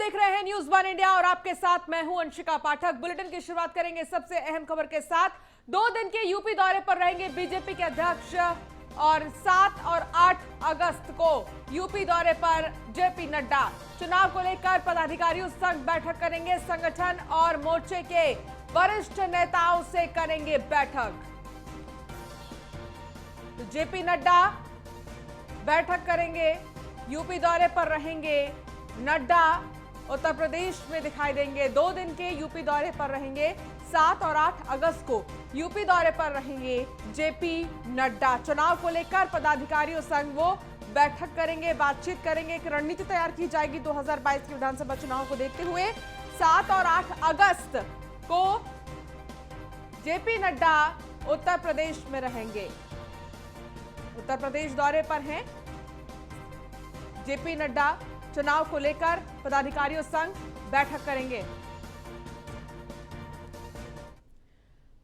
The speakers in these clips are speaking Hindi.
देख रहे हैं न्यूज वन इंडिया और आपके साथ मैं हूं अंशिका पाठक। बुलेटिन की शुरुआत करेंगे सबसे अहम खबर के साथ। 2 दिन के यूपी दौरे पर रहेंगे बीजेपी के अध्यक्ष और 7 और 8 अगस्त को यूपी दौरे पर जेपी नड्डा। चुनाव को लेकर पदाधिकारियों संग बैठक करेंगे। संगठन और मोर्चे के वरिष्ठ नेताओं से करेंगे बैठक। तो जेपी नड्डा बैठक करेंगे, यूपी दौरे पर रहेंगे। नड्डा उत्तर प्रदेश में दिखाई देंगे। 2 दिन के यूपी दौरे पर रहेंगे। 7 और 8 अगस्त को यूपी दौरे पर रहेंगे जेपी नड्डा। चुनाव को लेकर पदाधिकारियों संग वो बैठक करेंगे, बातचीत करेंगे। एक रणनीति तैयार की जाएगी 2022 के विधानसभा चुनाव को देखते हुए। 7 और 8 अगस्त को जेपी नड्डा उत्तर प्रदेश में रहेंगे। उत्तर प्रदेश दौरे पर हैं जेपी नड्डा। चुनाव को लेकर पदाधिकारियों संग बैठक करेंगे।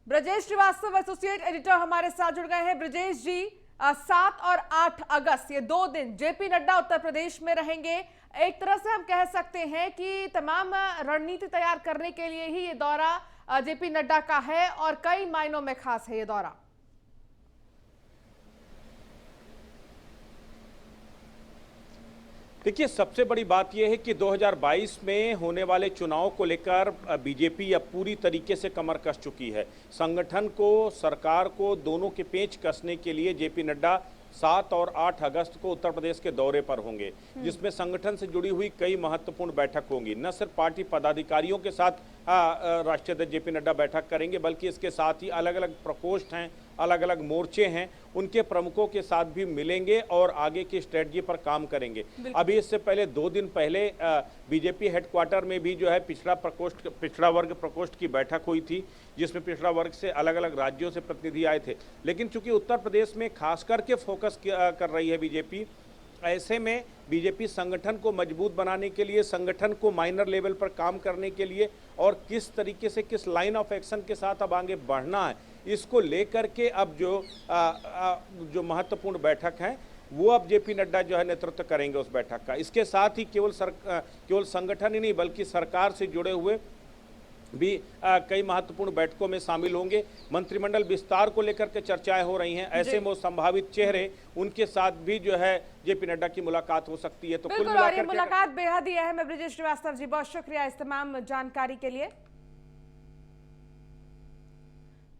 ब्रजेश श्रीवास्तव एसोसिएट एडिटर हमारे साथ जुड़ गए हैं। ब्रजेश जी, 7 और 8 अगस्त ये 2 दिन जेपी नड्डा उत्तर प्रदेश में रहेंगे। एक तरह से हम कह सकते हैं कि तमाम रणनीति तैयार करने के लिए ही ये दौरा जेपी नड्डा का है और कई मायनों में खास है ये दौरा। देखिए, सबसे बड़ी बात यह है कि 2022 में होने वाले चुनाव को लेकर बीजेपी अब पूरी तरीके से कमर कस चुकी है। संगठन को, सरकार को, दोनों के पेंच कसने के लिए जेपी नड्डा 7 और 8 अगस्त को उत्तर प्रदेश के दौरे पर होंगे, जिसमें संगठन से जुड़ी हुई कई महत्वपूर्ण बैठक होंगी। न सिर्फ पार्टी पदाधिकारियों के साथ राष्ट्रीय अध्यक्ष जेपी नड्डा बैठक करेंगे, बल्कि इसके साथ ही अलग अलग प्रकोष्ठ हैं, अलग अलग मोर्चे हैं, उनके प्रमुखों के साथ भी मिलेंगे और आगे की स्ट्रेटजी पर काम करेंगे। अभी इससे पहले 2 दिन पहले बीजेपी हेडक्वार्टर में भी जो है पिछड़ा वर्ग प्रकोष्ठ की बैठक हुई थी, जिसमें पिछड़ा वर्ग से अलग अलग राज्यों से प्रतिनिधि आए थे। लेकिन चूंकि उत्तर प्रदेश में खास करके फोकस कर रही है बीजेपी, ऐसे में बीजेपी संगठन को मजबूत बनाने के लिए, संगठन को माइनर लेवल पर काम करने के लिए और किस तरीके से, किस लाइन ऑफ एक्शन के साथ अब आगे बढ़ना है, इसको लेकर के अब जो महत्वपूर्ण बैठक है वो अब जेपी नड्डा जो है नेतृत्व करेंगे उस बैठक का। इसके साथ ही केवल संगठन ही नहीं, बल्कि सरकार से जुड़े हुए भी कई महत्वपूर्ण बैठकों में शामिल होंगे। मंत्रिमंडल विस्तार को लेकर के चर्चाएं हो रही हैं। ऐसे में वो संभावित चेहरे, उनके साथ भी जो है जेपी नड्डा की मुलाकात हो सकती है। तो कुल मिलाकर मुलाकात बेहद ही अहम है। ब्रजेश श्रीवास्तव जी, बहुत शुक्रिया इस तमाम जानकारी के लिए।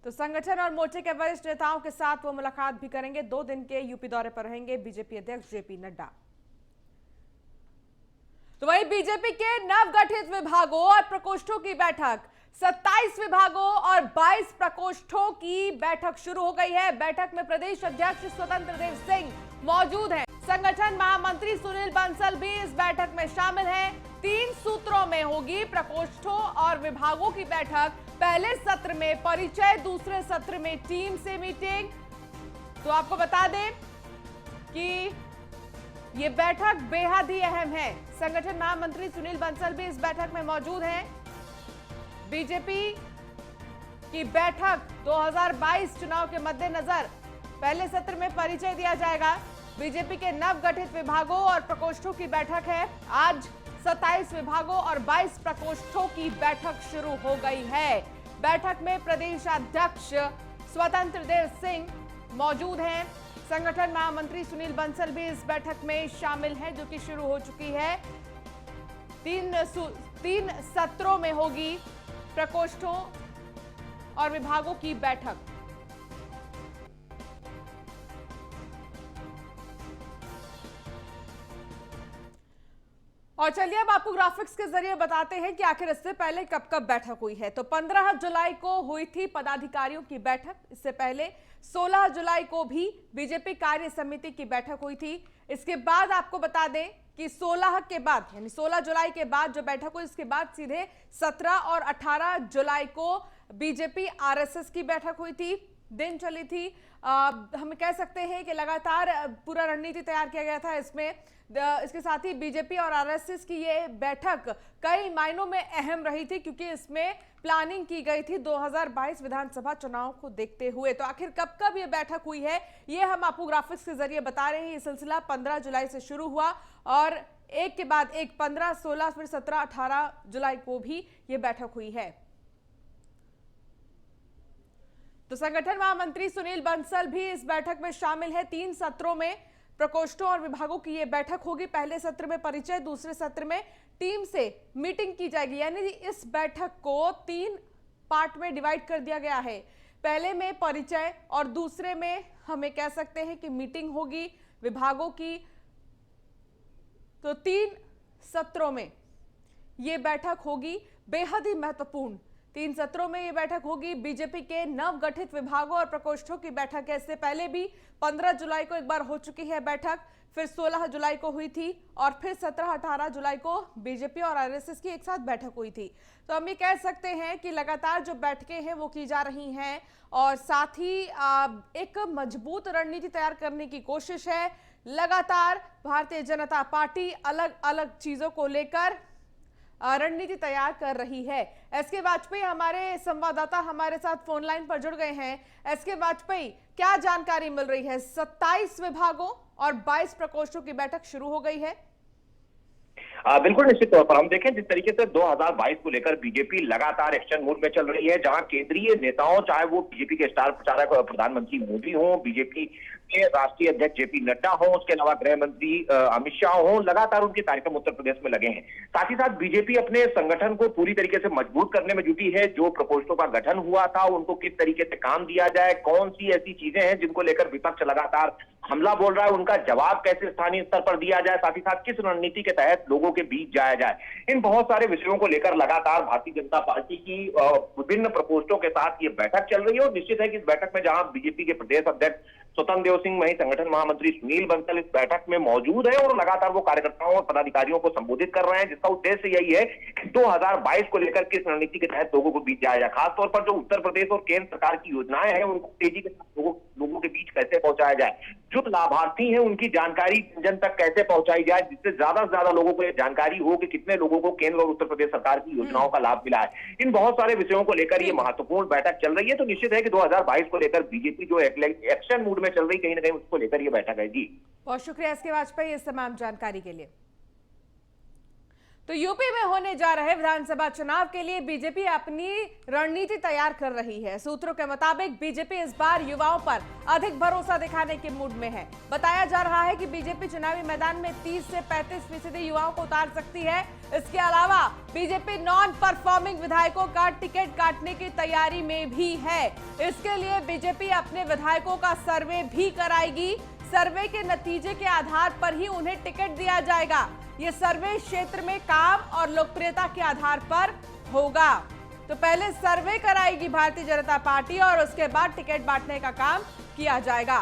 तो संगठन और मोर्चे के वरिष्ठ नेताओं के साथ वो मुलाकात भी करेंगे। 2 दिन के यूपी दौरे पर रहेंगे बीजेपी अध्यक्ष जेपी नड्डा। तो वहीं बीजेपी के नवगठित विभागों और प्रकोष्ठों की बैठक, 27 विभागों और 22 प्रकोष्ठों की बैठक शुरू हो गई है। बैठक में प्रदेश अध्यक्ष स्वतंत्र देव सिंह मौजूद हैं। संगठन महामंत्री सुनील बंसल भी इस बैठक में शामिल हैं। 3 सूत्रों में होगी प्रकोष्ठों और विभागों की बैठक। पहले सत्र में परिचय, दूसरे सत्र में टीम से मीटिंग। तो आपको बता दें कि ये बैठक बेहद ही अहम है। संगठन महामंत्री सुनील बंसल भी इस बैठक में मौजूद हैं। बीजेपी की बैठक 2022 चुनाव के मद्देनजर पहले सत्र में परिचय दिया जाएगा। बीजेपी के नवगठित विभागों और प्रकोष्ठों की बैठक है। आज 27 विभागों और 22 प्रकोष्ठों की बैठक शुरू हो गई है। बैठक में प्रदेश अध्यक्ष स्वतंत्र देव सिंह मौजूद हैं। संगठन महामंत्री सुनील बंसल भी इस बैठक में शामिल हैं, जो कि शुरू हो चुकी है। 3 सत्रों में होगी प्रकोष्ठों और विभागों की बैठक। और चलिए अब आपको ग्राफिक्स के जरिए बताते हैं कि आखिर इससे पहले कब कब बैठक हुई है। तो 15 जुलाई को हुई थी पदाधिकारियों की बैठक। इससे पहले 16 जुलाई को भी बीजेपी कार्य समिति की बैठक हुई थी। इसके बाद आपको बता दें कि 16 के बाद, यानी 16 जुलाई के बाद जो बैठक हुई, इसके बाद सीधे 17 और 18 जुलाई को बीजेपी आरएसएस की बैठक हुई थी। दिन चली थी। हम कह सकते हैं कि लगातार पूरा रणनीति तैयार किया गया था इसमें। इसके साथ ही बीजेपी और आरएसएस की ये बैठक कई मायनों में अहम रही थी, क्योंकि इसमें प्लानिंग की गई थी 2022 विधानसभा चुनाव को देखते हुए। तो आखिर कब कब ये बैठक हुई है, ये हम आपको ग्राफिक्स के जरिए बता रहे हैं। ये सिलसिला 15 जुलाई से शुरू हुआ और एक के बाद एक 15, 16, फिर 17, 18 जुलाई को भी ये बैठक हुई है। तो संगठन महामंत्री सुनील बंसल भी इस बैठक में शामिल है। 3 सत्रों में प्रकोष्ठों और विभागों की यह बैठक होगी। पहले सत्र में परिचय, दूसरे सत्र में टीम से मीटिंग की जाएगी। यानी इस बैठक को 3 पार्ट में डिवाइड कर दिया गया है। पहले में परिचय और दूसरे में हमें कह सकते हैं कि मीटिंग होगी विभागों की। तो 3 सत्रों में यह बैठक होगी, बेहद ही महत्वपूर्ण। 3 सत्रों में यह बैठक होगी। बीजेपी के नवगठित विभागों और प्रकोष्ठों की बैठक है। इससे पहले भी 15 जुलाई को एक बार हो चुकी है बैठक, फिर 16 जुलाई को हुई थी और फिर 17-18 जुलाई को बीजेपी और आरएसएस की एक साथ बैठक हुई थी। तो हम ये कह सकते हैं कि लगातार जो बैठकें हैं वो की जा रही हैं और साथ ही एक मजबूत रणनीति तैयार करने की कोशिश है। लगातार भारतीय जनता पार्टी अलग अलग चीजों को लेकर रणनीति तैयार कर रही है। एसके वाजपेयी हमारे संवाददाता हमारे साथ फोन लाइन पर जुड़ गए हैं। एसके वाजपेयी, क्या जानकारी मिल रही है? 27 विभागों और 22 प्रकोष्ठों की बैठक शुरू हो गई है। बिल्कुल निश्चित तौर पर हम देखें जिस तरीके से 2022 को लेकर बीजेपी लगातार एक्शन मोड में चल रही है, जहां केंद्रीय नेताओं, चाहे वो बीजेपी के स्टार प्रचारक प्रधानमंत्री मोदी हों, बीजेपी के राष्ट्रीय अध्यक्ष जेपी नड्डा हों, उसके अलावा गृह मंत्री अमित शाह हों, लगातार उनके कार्यक्रम उत्तर प्रदेश में लगे हैं। साथ ही साथ बीजेपी अपने संगठन को पूरी तरीके से मजबूत करने में जुटी है। जो प्रकोष्ठों का गठन हुआ था उनको किस तरीके से काम दिया जाए, कौन सी ऐसी चीजें हैं जिनको लेकर विपक्ष लगातार हमला बोल रहा है, उनका जवाब कैसे स्थानीय स्तर पर दिया जाए, साथ ही साथ किस रणनीति के तहत लोगों के बीच जाया जाए, इन बहुत सारे विषयों को लेकर लगातार भारतीय जनता पार्टी की विभिन्न प्रकोष्ठों के साथ ये बैठक चल रही है। और निश्चित है कि इस बैठक में जहां बीजेपी के प्रदेश अध्यक्ष स्वतंत्र देव सिंह, वहीं संगठन महामंत्री सुनील बंसल इस बैठक में मौजूद है और लगातार वो कार्यकर्ताओं और पदाधिकारियों को संबोधित कर रहे हैं, जिसका उद्देश्य यही है कि 2022 को लेकर किस रणनीति के तहत लोगों को बीच जाया जाए। खासतौर पर जो उत्तर प्रदेश और केंद्र सरकार की योजनाएं हैं उनको तेजी के साथ लोगों के बीच कैसे पहुंचाया जाए, जो लाभार्थी हैं उनकी जानकारी जन तक कैसे पहुंचाई जाए, जिससे ज्यादा से ज्यादा लोगों को यह जानकारी हो कि कितने लोगों को केंद्र और उत्तर प्रदेश सरकार की योजनाओं का लाभ मिला है। इन बहुत सारे विषयों को लेकर ये महत्वपूर्ण बैठक चल रही है। तो निश्चित है कि 2022 को लेकर बीजेपी जो एक्शन मूड में चल रही कहीं ना कहीं उसको लेकर ये बैठक है। जी बहुत शुक्रिया एसके वाजपेयी इस तमाम जानकारी के लिए। तो यूपी में होने जा रहे विधानसभा चुनाव के लिए बीजेपी अपनी रणनीति तैयार कर रही है। सूत्रों के मुताबिक बीजेपी इस बार युवाओं पर अधिक भरोसा दिखाने के मूड में है। बताया जा रहा है कि बीजेपी चुनावी मैदान में 30 से 35% युवाओं को उतार सकती है। इसके अलावा बीजेपी नॉन परफॉर्मिंग विधायकों का टिकट काटने की तैयारी में भी है। इसके लिए बीजेपी अपने विधायकों का सर्वे भी कराएगी। सर्वे के नतीजे के आधार पर ही उन्हें टिकट दिया जाएगा। ये सर्वे क्षेत्र में काम और लोकप्रियता के आधार पर होगा। तो पहले सर्वे कराएगी भारतीय जनता पार्टी और उसके बाद टिकट बांटने का काम किया जाएगा।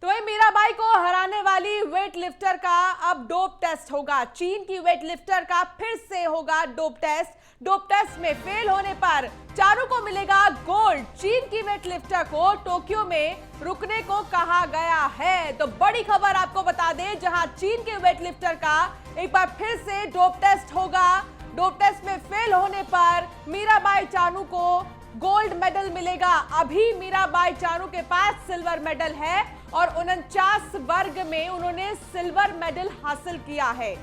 तो वही मीराबाई को हराने वाली वेट लिफ्टर का अब डोप टेस्ट होगा। चीन की वेट लिफ्टर का फिर से होगा डोप टेस्ट। डोप टेस्ट में फेल होने पर चानू को मिलेगा गोल्ड। चीन की वेट लिफ्टर को टोक्यो में रुकने को कहा गया है। तो बड़ी खबर आपको बता दें, जहां चीन के वेट लिफ्टर का एक बार फिर से डोप टेस्ट होगा। डोप टेस्ट में फेल होने पर मीराबाई चानू को गोल्ड मेडल मिलेगा। अभी मीराबाई चानू के पास सिल्वर मेडल है और 49 वर्ग में उन्होंने सिल्वर मेडल हासिल किया है।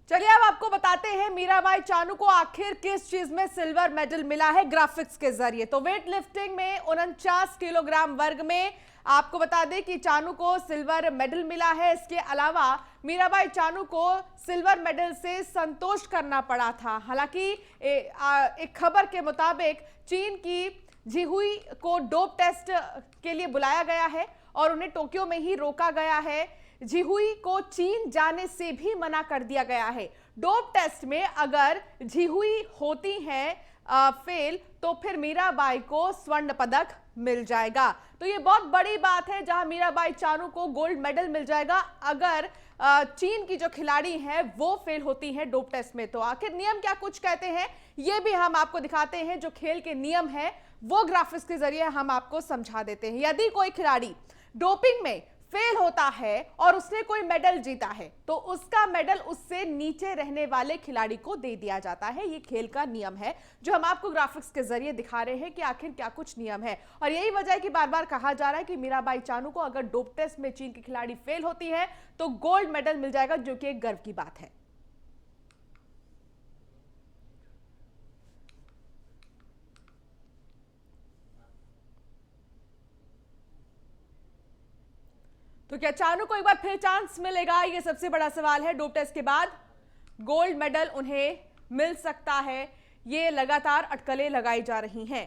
चलिए अब आपको बताते हैं मीराबाई चानू को आखिर किस चीज में सिल्वर मेडल मिला है ग्राफिक्स के जरिए। तो वेट लिफ्टिंग में 49 किलोग्राम वर्ग में आपको बता दें कि चानू को सिल्वर मेडल मिला है। इसके अलावा मीराबाई चानू को सिल्वर मेडल से संतोष करना पड़ा था। हालांकि एक खबर के मुताबिक चीन की झिहुई को डोप टेस्ट के लिए बुलाया गया है और उन्हें टोक्यो में ही रोका गया है। झिहुई को चीन जाने से भी मना कर दिया गया है। डोप टेस्ट में अगर झिहुई होती हैं फेल तो फिर मीराबाई को स्वर्ण पदक मिल जाएगा। तो ये बहुत बड़ी बात है, जहां मीराबाई चानू को गोल्ड मेडल मिल जाएगा अगर चीन की जो खिलाड़ी हैं वो फेल होती हैं डोप टेस्ट में। तो आखिर नियम क्या कुछ कहते हैं ये भी हम आपको दिखाते हैं। जो खेल के नियम है वो ग्राफिक्स के जरिए हम आपको समझा देते हैं। यदि कोई खिलाड़ी डोपिंग में फेल होता है और उसने कोई मेडल जीता है तो उसका मेडल उससे नीचे रहने वाले खिलाड़ी को दे दिया जाता है। ये खेल का नियम है जो हम आपको ग्राफिक्स के जरिए दिखा रहे हैं कि आखिर क्या कुछ नियम है। और यही वजह है कि बार बार कहा जा रहा है कि मीराबाई चानू को अगर डोप टेस्ट में चीन की खिलाड़ी फेल होती है तो गोल्ड मेडल मिल जाएगा, जो कि एक गर्व की बात है। तो क्या चानू को एक बार फिर चांस मिलेगा, ये सबसे बड़ा सवाल है। डोप टेस्ट के बाद गोल्ड मेडल उन्हें मिल सकता है, ये लगातार अटकलें लगाई जा रही हैं।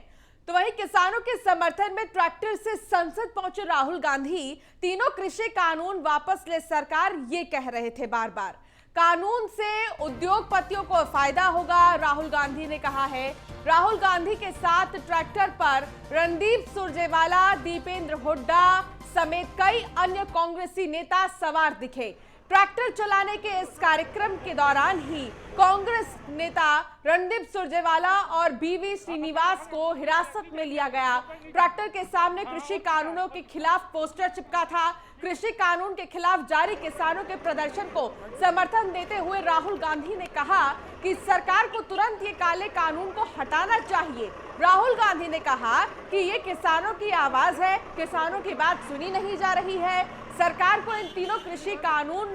तो वहीं किसानों के समर्थन में ट्रैक्टर से संसद पहुंचे राहुल गांधी, तीनों कृषि कानून वापस ले सरकार, ये कह रहे थे बार बार। कानून से उद्योगपतियों को फायदा होगा, राहुल गांधी ने कहा है। राहुल गांधी के साथ ट्रैक्टर पर रणदीप सुरजेवाला, दीपेंद्र हुड्डा समेत कई अन्य कांग्रेसी नेता सवार दिखे। ट्रैक्टर चलाने के इस कार्यक्रम के दौरान ही कांग्रेस नेता रणदीप सुरजेवाला और बीवी श्रीनिवास को हिरासत में लिया गया। ट्रैक्टर के सामने कृषि कानूनों के खिलाफ पोस्टर चिपका था। कृषि कानून के खिलाफ जारी किसानों के प्रदर्शन को समर्थन देते हुए राहुल गांधी ने कहा कि सरकार को तुरंत ये काले कानून को हटाना चाहिए। राहुल गांधी ने कहा कि ये किसानों की आवाज है, किसानों की बात सुनी नहीं जा रही है। सरकार को इन तीनों कृषि कानून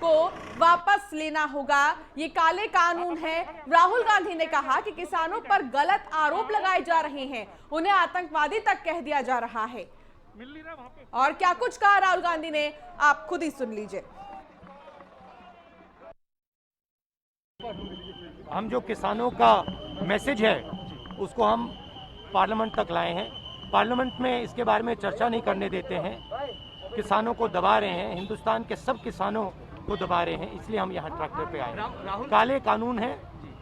को वापस लेना होगा, ये काले कानून हैं। राहुल गांधी ने कहा कि किसानों पर गलत आरोप लगाए जा रहे हैं, उन्हें आतंकवादी तक कह दिया जा रहा है। और क्या कुछ कहा राहुल गांधी ने, आप खुद ही सुन लीजिए। हम जो किसानों का मैसेज है उसको हम पार्लियामेंट तक लाए हैं। पार्लियामेंट में इसके बारे में चर्चा नहीं करने देते हैं, किसानों को दबा रहे हैं, हिंदुस्तान के सब किसानों को दबा रहे हैं, इसलिए हम यहाँ ट्रैक्टर पे आए हैं। काले कानून हैं,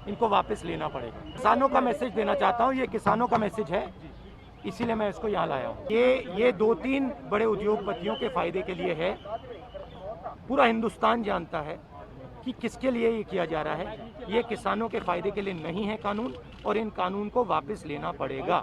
इनको वापस लेना पड़ेगा। किसानों का मैसेज देना चाहता हूँ, ये किसानों का मैसेज है, इसीलिए मैं इसको यहाँ लाया हूँ। ये 2-3 बड़े उद्योगपतियों के फायदे के लिए है। पूरा हिंदुस्तान जानता है कि किसके लिए ये किया जा रहा है। ये किसानों के फायदे के लिए नहीं है कानून, और इन कानून को वापस लेना पड़ेगा।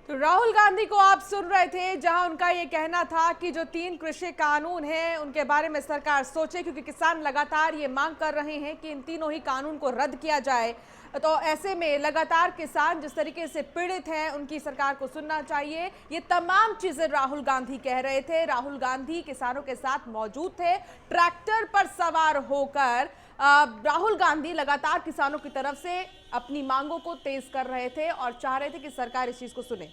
तो राहुल गांधी को आप सुन रहे थे, जहां उनका ये कहना था कि जो 3 कृषि कानून हैं उनके बारे में सरकार सोचे, क्योंकि किसान लगातार ये मांग कर रहे हैं कि इन तीनों ही कानून को रद्द किया जाए। तो ऐसे में लगातार किसान जिस तरीके से पीड़ित हैं, उनकी सरकार को सुनना चाहिए। ये तमाम चीजें राहुल गांधी कह रहे थे। राहुल गांधी किसानों के साथ मौजूद थे। ट्रैक्टर पर सवार होकर राहुल गांधी लगातार किसानों की तरफ से अपनी मांगों को तेज कर रहे थे और चाह रहे थे कि सरकार इस चीज को सुने।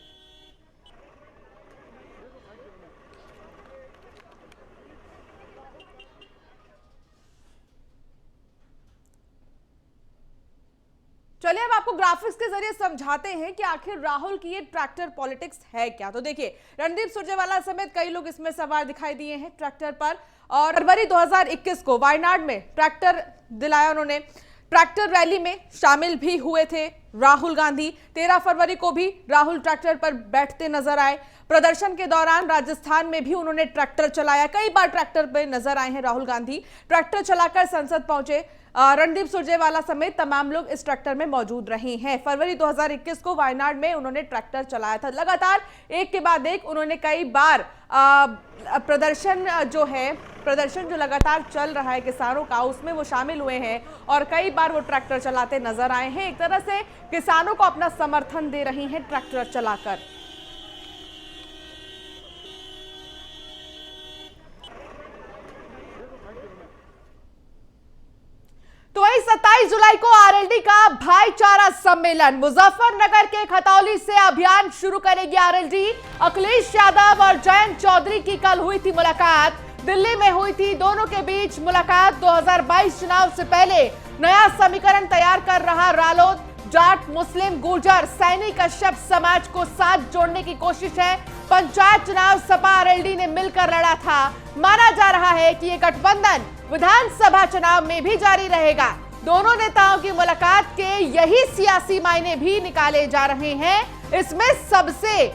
चलिए अब आपको ग्राफिक्स के जरिए समझाते हैं कि आखिर राहुल की ये ट्रैक्टर पॉलिटिक्स है क्या। तो देखिए, रणदीप सुरजेवाला समेत कई लोग इसमें सवार दिखाई दिए हैं ट्रैक्टर पर। और फरवरी 2021 को वायनाड में ट्रैक्टर दिलाया उन्होंने। ट्रैक्टर रैली में शामिल भी हुए थे राहुल गांधी। 13 फरवरी को भी राहुल ट्रैक्टर पर बैठते नजर आए। प्रदर्शन के दौरान राजस्थान में भी उन्होंने ट्रैक्टर चलाया। कई बार ट्रैक्टर पे नजर आए हैं राहुल गांधी। ट्रैक्टर चलाकर संसद पहुंचे। रणदीप सुरजेवाला समेत तमाम लोग इस ट्रैक्टर में मौजूद रहे हैं। फरवरी 2021 को वायनाड में उन्होंने ट्रैक्टर चलाया था। लगातार एक के बाद एक उन्होंने कई बार प्रदर्शन जो लगातार चल रहा है किसानों का, उसमें वो शामिल हुए हैं और कई बार वो ट्रैक्टर चलाते नजर आए हैं। एक तरह से किसानों को अपना समर्थन दे रही हैं ट्रैक्टर चलाकर। तो वही 27 जुलाई को आरएलडी का भाईचारा सम्मेलन, मुजफ्फरनगर के खतौली से अभियान शुरू करेगी आरएलडी। अखिलेश यादव और जयंत चौधरी की कल हुई थी मुलाकात, दिल्ली में हुई थी दोनों के बीच मुलाकात। 2022 चुनाव से पहले नया समीकरण तैयार कर रहा रालोद। जाट, मुस्लिम, गुर्जर, सैनी, कश्यप समाज को साथ जोड़ने की कोशिश है। पंचायत चुनाव सपा आरएलडी ने मिलकर लड़ा था। माना जा रहा है कि ये गठबंधन विधानसभा चुनाव में भी जारी रहेगा। दोनों नेताओं की मुलाकात के यही सियासी मायने भी निकाले जा रहे हैं। इसमें सबसे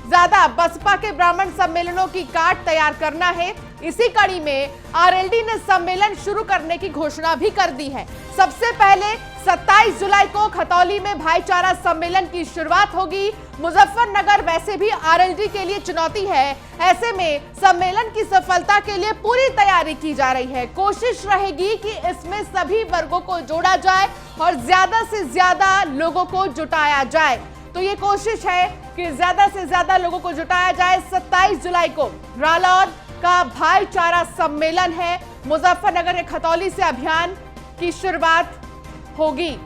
ज्यादा बसपा के ब्राह्मण सम्मेलनों की काट तैयार करना है। इसी कड़ी में आरएलडी ने सम्मेलन शुरू करने की घोषणा भी कर दी है। सबसे पहले 27 जुलाई को खतौली में भाईचारा सम्मेलन की शुरुआत होगी। मुजफ्फरनगर वैसे भी आरएलडी के लिए चुनौती है, ऐसे में सम्मेलन की सफलता के लिए पूरी तैयारी की जा रही है। कोशिश रहेगी कि इसमें सभी वर्गों को जोड़ा जाए और ज्यादा से ज्यादा लोगों को जुटाया जाए। तो ये कोशिश है कि ज्यादा से ज्यादा लोगों को जुटाया जाए। 27 जुलाई को रालौद का भाईचारा सम्मेलन है। मुजफ्फरनगर के खतौली से अभियान की शुरुआत होगी।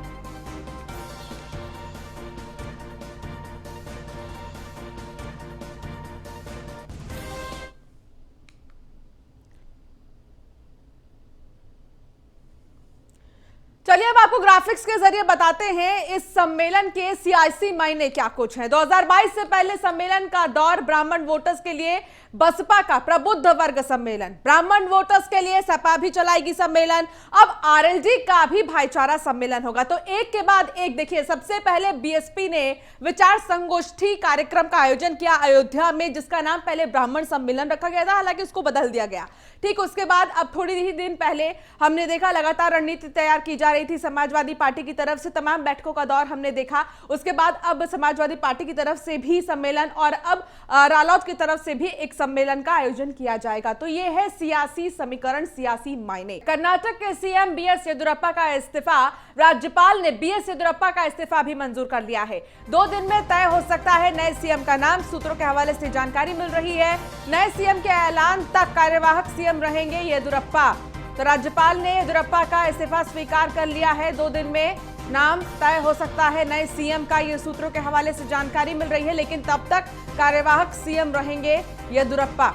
चलिए अब आपको ग्राफिक्स के जरिए बताते हैं इस सम्मेलन के सियासी मायने क्या कुछ हैं। 2022 से पहले सम्मेलन का दौर ब्राह्मण वोटर्स के लिए बसपा का प्रबुद्ध वर्ग सम्मेलन, ब्राह्मण वोटर्स के लिए सपा भी चलाएगी सम्मेलन, अब आरएलडी का भी भाईचारा सम्मेलन होगा। तो एक के बाद एक देखिए, सबसे पहले बीएसपी ने विचार संगोष्ठी कार्यक्रम का आयोजन किया अयोध्या में, जिसका नाम पहले ब्राह्मण सम्मेलन रखा गया था, हालांकि उसको बदल दिया गया। ठीक उसके बाद अब थोड़ी ही दिन पहले हमने देखा लगातार रणनीति तैयार की जा रही थी समाजवादी पार्टी की तरफ से, तमाम बैठकों का दौर हमने देखा। उसके बाद अब समाजवादी पार्टी की तरफ से भी सम्मेलन और अब रालौद की तरफ से भी एक सम्मेलन का आयोजन किया जाएगा। तो ये है सियासी समीकरण, सियासी मायने। कर्नाटक के सीएम बीएस येदियुरप्पा का इस्तीफा, राज्यपाल ने बीएस येदियुरप्पा का इस्तीफा भी मंजूर कर लिया है। 2 दिन में तय हो सकता है नए सीएम का नाम, सूत्रों के हवाले से जानकारी मिल रही है। नए सीएम के ऐलान तक कार्यवाहक सीएम रहेंगे येदियुरप्पा। तो राज्यपाल ने येदियुरप्पा का इस्तीफा स्वीकार कर लिया है। 2 दिन में नाम तय हो सकता है नए सीएम का, ये सूत्रों के हवाले से जानकारी मिल रही है, लेकिन तब तक कार्यवाहक सीएम रहेंगे येदियुरप्पा।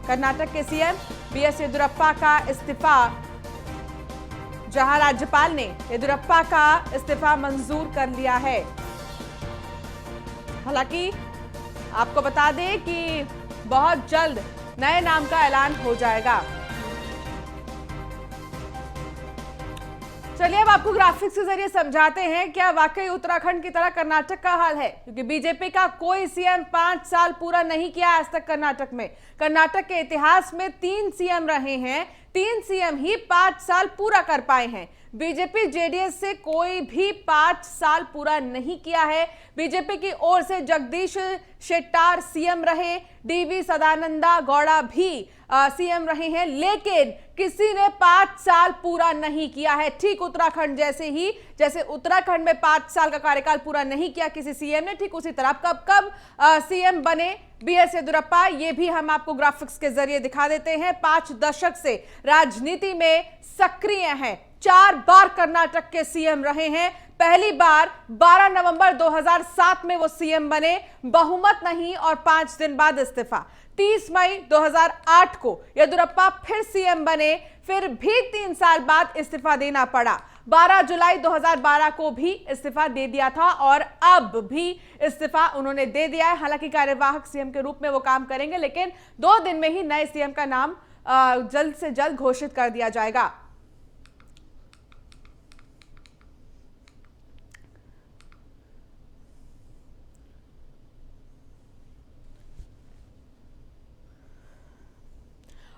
कर्नाटक के सीएम बीएस येदियुरप्पा का इस्तीफा, जहां राज्यपाल ने येदियुरप्पा का इस्तीफा मंजूर कर लिया है। हालांकि आपको बता दें कि बहुत जल्द नए नाम का ऐलान हो जाएगा। चलिए अब आपको ग्राफिक्स के जरिए समझाते हैं क्या वाकई उत्तराखंड की तरह कर्नाटक का हाल है, क्योंकि बीजेपी का कोई सीएम 5 साल पूरा नहीं किया आज तक कर्नाटक में। कर्नाटक के इतिहास में 3 सीएम रहे हैं, 3 सीएम ही 5 साल पूरा कर पाए हैं। बीजेपी जेडीएस से कोई भी 5 साल पूरा नहीं किया है। बीजेपी की ओर से जगदीश शेट्टार सीएम रहे, डीवी सदानंदा गौड़ा भी सीएम रहे हैं, लेकिन किसी ने 5 साल पूरा नहीं किया है। ठीक उत्तराखंड जैसे ही, जैसे उत्तराखंड में 5 साल का कार्यकाल पूरा नहीं किया किसी सीएम ने, ठीक उसी तरह कब सीएम बने बीएस येदियुरप्पा, ये भी हम आपको ग्राफिक्स के जरिए दिखा देते हैं। 5 दशक से राजनीति में सक्रिय हैं, 4 बार कर्नाटक के सीएम रहे हैं। पहली बार 12 नवंबर 2007 में वो सीएम बने, बहुमत नहीं और 5 दिन बाद इस्तीफा। 30 मई 2008 को येदियुरप्पा फिर सीएम बने, फिर भी 3 साल बाद इस्तीफा देना पड़ा। 12 जुलाई 2012 को भी इस्तीफा दे दिया था और अब भी इस्तीफा उन्होंने दे दिया है। हालांकि कार्यवाहक सीएम के रूप में वो काम करेंगे, लेकिन 2 दिन में ही नए सीएम का नाम जल्द से जल्द घोषित कर दिया जाएगा।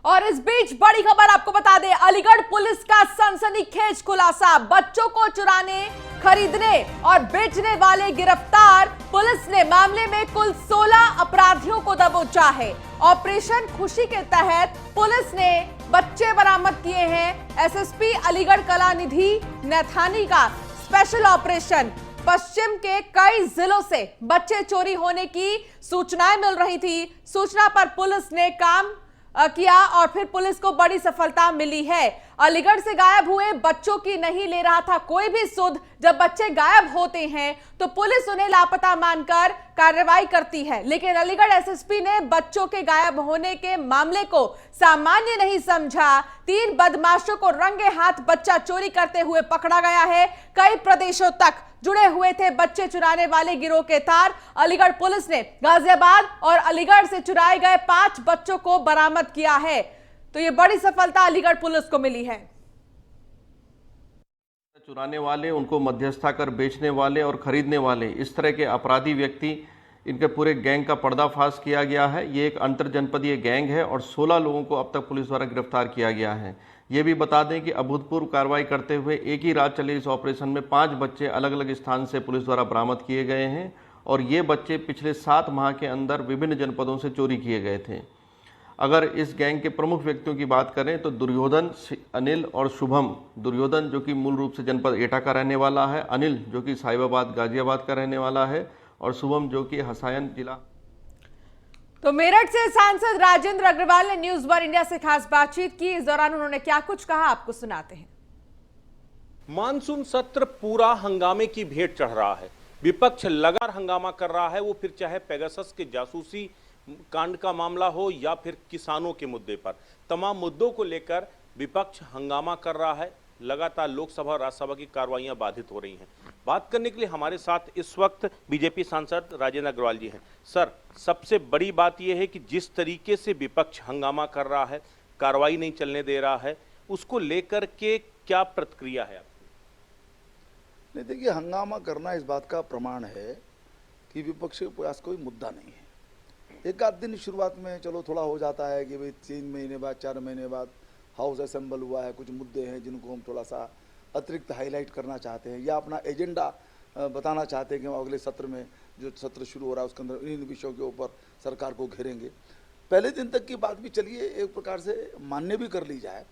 और इस बीच बड़ी खबर आपको बता दें, अलीगढ़ पुलिस का सनसनीखेज खुलासा, बच्चों को चुराने, खरीदने और बेचने वाले गिरफ्तार। पुलिस ने मामले में कुल 16 अपराधियों को दबोचा है। ऑपरेशन खुशी के तहत पुलिस ने बच्चे बरामद किए हैं। एसएसपी अलीगढ़ कलानिधि नैथानी का स्पेशल ऑपरेशन, पश्चिम के कई जिलों से बच्चे चोरी होने की सूचनाएं मिल रही थी। सूचना पर पुलिस ने काम किया और फिर पुलिस को बड़ी सफलता मिली है। अलीगढ़ से गायब हुए बच्चों की नहीं ले रहा था कोई भी सुध। जब बच्चे गायब होते हैं तो पुलिस उन्हें लापता मानकर कार्रवाई करती है, लेकिन अलीगढ़ एसएसपी ने बच्चों के गायब होने के मामले को सामान्य नहीं समझा। 3 बदमाशों को रंगे हाथ बच्चा चोरी करते हुए पकड़ा गया है। कई प्रदेशों तक जुड़े हुए थे बच्चे चुराने वाले गिरोह के तार। अलीगढ़ पुलिस ने गाजियाबाद और अलीगढ़ से चुराए गए 5 बच्चों को बरामद किया है। तो ये बड़ी सफलता अलीगढ़ पुलिस को मिली है। चुराने वाले, उनको मध्यस्थता कर बेचने वाले और खरीदने वाले, इस तरह के अपराधी व्यक्ति इनके पूरे गैंग का पर्दाफाश किया गया है। ये एक अंतरजनपदीय गैंग है और 16 लोगों को अब तक पुलिस द्वारा गिरफ्तार किया गया है। ये भी बता दें कि अभूतपूर्व कार्रवाई करते हुए एक ही रात चले इस ऑपरेशन में 5 बच्चे अलग अलग स्थान से पुलिस द्वारा बरामद किए गए हैं और ये बच्चे पिछले 7 माह के अंदर विभिन्न जनपदों से चोरी किए गए थे। अगर इस गैंग के प्रमुख व्यक्तियों की बात करें तो दुर्योधन, अनिल और शुभम। दुर्योधन जो कि मूल रूप से जनपद एटा का रहने वाला है, अनिल जो कि साहिबाबाद गाजियाबाद का रहने वाला है और शुभम जो कि हसायन जिला। तो मेरठ से सांसद राजेंद्र अग्रवाल ने न्यूज वन इंडिया से खास बातचीत की। इस दौरान उन्होंने क्या कुछ कहा, आपको सुनाते हैं। मानसून सत्र पूरा हंगामे की भेंट चढ़ रहा है। विपक्ष लगातार हंगामा कर रहा है, वो फिर चाहे पेगासस के जासूसी कांड का मामला हो या फिर किसानों के मुद्दे पर। तमाम मुद्दों को लेकर विपक्ष हंगामा कर रहा है। लगातार लोकसभा और राज्यसभा की कार्रवाइयां बाधित हो रही हैं। बात करने के लिए हमारे साथ इस वक्त बीजेपी सांसद राजेंद्र अग्रवाल जी हैं। सर, सबसे बड़ी बात यह है कि जिस तरीके से विपक्ष हंगामा कर रहा है, कार्रवाई नहीं चलने दे रहा है, उसको लेकर के क्या प्रतिक्रिया है आपकी? नहीं, देखिए, हंगामा करना इस बात का प्रमाण है कि विपक्ष के पास कोई मुद्दा नहीं है। एक आध दिन शुरुआत में चलो थोड़ा हो जाता है कि भाई 3 महीने बाद 4 महीने बाद हाउस असेंबल हुआ है, कुछ मुद्दे हैं जिनको हम थोड़ा सा अतिरिक्त हाईलाइट करना चाहते हैं या अपना एजेंडा बताना चाहते हैं कि हम अगले सत्र में जो सत्र शुरू हो रहा है उसके अंदर इन विषयों के ऊपर सरकार को घेरेंगे। पहले दिन तक की बात भी चलिए एक प्रकार से मान्य भी कर ली जाए,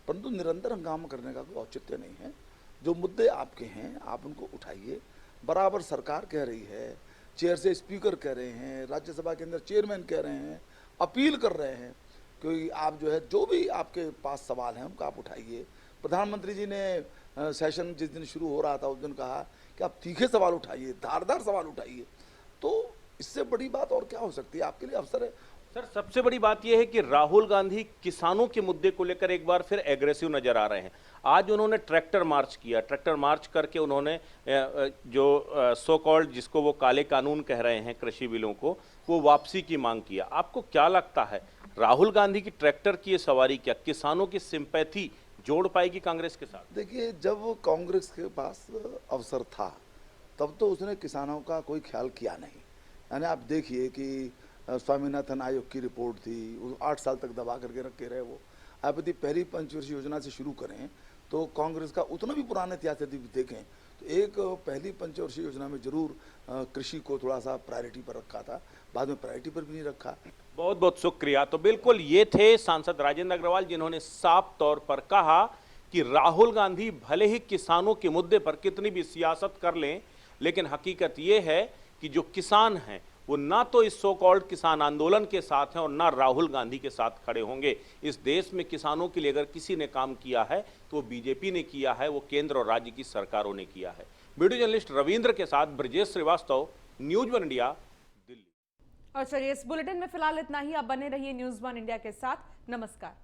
परंतु निरंतर हंगामा करने का कोई औचित्य नहीं है। जो मुद्दे आपके हैं आप उनको उठाइए। बराबर सरकार कह रही है, चेयर से स्पीकर कह रहे हैं, राज्यसभा के अंदर चेयरमैन कह रहे हैं, अपील कर रहे हैं कि आप जो है जो भी आपके पास सवाल हैं उनको आप उठाइए। प्रधानमंत्री जी ने सेशन जिस दिन शुरू हो रहा था उस दिन कहा कि आप तीखे सवाल उठाइए, धारदार सवाल उठाइए। तो इससे बड़ी बात और क्या हो सकती है? आपके लिए अवसर है। सर, सबसे बड़ी बात यह है कि राहुल गांधी किसानों के मुद्दे को लेकर एक बार फिर एग्रेसिव नजर आ रहे हैं। आज उन्होंने ट्रैक्टर मार्च किया। ट्रैक्टर मार्च करके उन्होंने जो सो कॉल्ड, जिसको वो काले कानून कह रहे हैं, कृषि बिलों को, वो वापसी की मांग किया। आपको क्या लगता है, राहुल गांधी की ट्रैक्टर की ये सवारी क्या किसानों की सिंपैथी जोड़ पाएगी कांग्रेस के साथ? देखिए, जब कांग्रेस के पास अवसर था तब तो उसने किसानों का कोई ख्याल किया नहीं। यानी आप देखिए कि स्वामीनाथन आयोग की रिपोर्ट थी, 8 साल तक दबा करके रखे रहे वो। आप यदि पहली पंचवर्षीय योजना से शुरू करें तो कांग्रेस का उतना भी पुराने इतिहास यदि देखें तो एक पहली पंचवर्षीय योजना में जरूर कृषि को थोड़ा सा प्रायोरिटी पर रखा था, बाद में प्रायोरिटी पर भी नहीं रखा। बहुत बहुत शुक्रिया। तो बिल्कुल ये थे सांसद राजेंद्र अग्रवाल, जिन्होंने साफ तौर पर कहा कि राहुल गांधी भले ही किसानों के मुद्दे पर कितनी भी सियासत कर लें, लेकिन हकीकत ये है कि जो किसान हैं वो ना तो इस सो कॉल्ड किसान आंदोलन के साथ हैं और ना राहुल गांधी के साथ खड़े होंगे। इस देश में किसानों के लिए अगर किसी ने काम किया है तो वो बीजेपी ने किया है, वो केंद्र और राज्य की सरकारों ने किया है। वीडियो जर्नलिस्ट रविंद्र के साथ Brajesh Srivastava, news one India, Delhi. और चलिए, इस बुलेटिन में फिलहाल इतना ही। आप बने रहिए न्यूज वन इंडिया के साथ। नमस्कार।